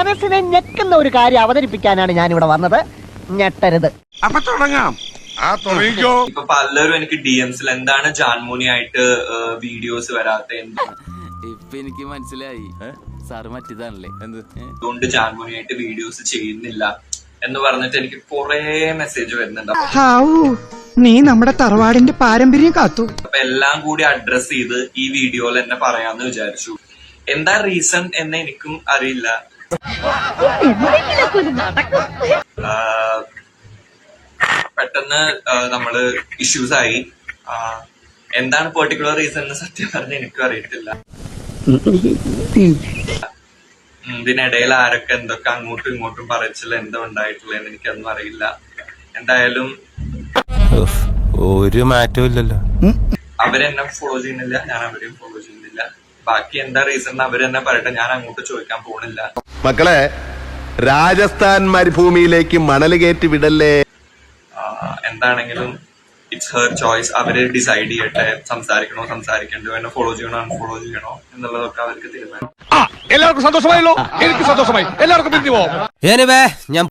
മനസ്സിനെ ഞെക്കുന്ന ഒരു കാര്യം അവതരിപ്പിക്കാനാണ് ഞാൻ ഇവിടെ വന്നത്. ഞെട്ടരുത്. അപ്പൊ തുടങ്ങാം. ഇപ്പൊ പലരും എനിക്ക് DMs എന്താണ് ജാൻമോനി ആയിട്ട് വീഡിയോസ് വരാത്ത ഇപ്പൊ എനിക്ക് മനസ്സിലായി സാറ് മറ്റേതാണല്ലേ എന്തുകൊണ്ട് ജാൻമോനി ആയിട്ട് വീഡിയോസ് ചെയ്യുന്നില്ല എന്ന് പറഞ്ഞിട്ട് എനിക്ക് കുറെ മെസ്സേജ് വരുന്നുണ്ട്. നീ നമ്മുടെ തറവാടിന്റെ പാരമ്പര്യം കാത്തു. അപ്പൊ എല്ലാം കൂടി അഡ്രസ് ചെയ്ത് ഈ വീഡിയോയിൽ എന്നെ പറയാന്ന് വിചാരിച്ചു. എന്താ റീസൺ എന്ന് എനിക്കും അറിയില്ല. പെട്ടെന്ന് നമ്മള് ഇഷ്യൂസ് ആയി. എന്താണ് പെർട്ടിക്കുലർ റീസൺ എന്ന് സത്യം പറഞ്ഞ എനിക്കും അറിയത്തില്ല. ഇതിനിടയിൽ ആരൊക്കെ എന്തൊക്കെ അങ്ങോട്ടും ഇങ്ങോട്ടും പറച്ചില്ല എന്തോ ഉണ്ടായിട്ടുള്ളതെന്ന് എനിക്കൊന്നും അറിയില്ല. എന്തായാലും ഒരു മാറ്റവും ഇല്ലല്ലോ. അവരെന്നെ ഫോളോ ചെയ്യുന്നില്ല, ഞാൻ അവരെയും ഫോളോ ചെയ്യുന്നില്ല. ബാക്കി എന്താ റീസൺ അവരെന്നെ പറയട്ടെ, ഞാൻ അങ്ങോട്ട് ചോദിക്കാൻ പോണില്ല. മക്കളെ, രാജസ്ഥാൻ മരുഭൂമിയിലേക്ക് മണൽ കയറ്റി വിടല്ലേ. എന്താണെങ്കിലും ഇറ്റ്സ് ഹെർ ചോയ്സ്. അവര് ഡിസൈഡ് ചെയ്യട്ടെ, സംസാരിക്കണോ സംസാരിക്കണ്ടോ, എന്നെ ഫോളോ ചെയ്യണോ അൺഫോളോ ചെയ്യണോ എന്നുള്ളതൊക്കെ അവർക്ക് തീരുമാനം. എല്ലാവർക്കും സന്തോഷമായല്ലോ. എനിക്ക് സന്തോഷമായി. എല്ലാവർക്കും പിരിഞ്ഞു പോവാം. ഞാൻ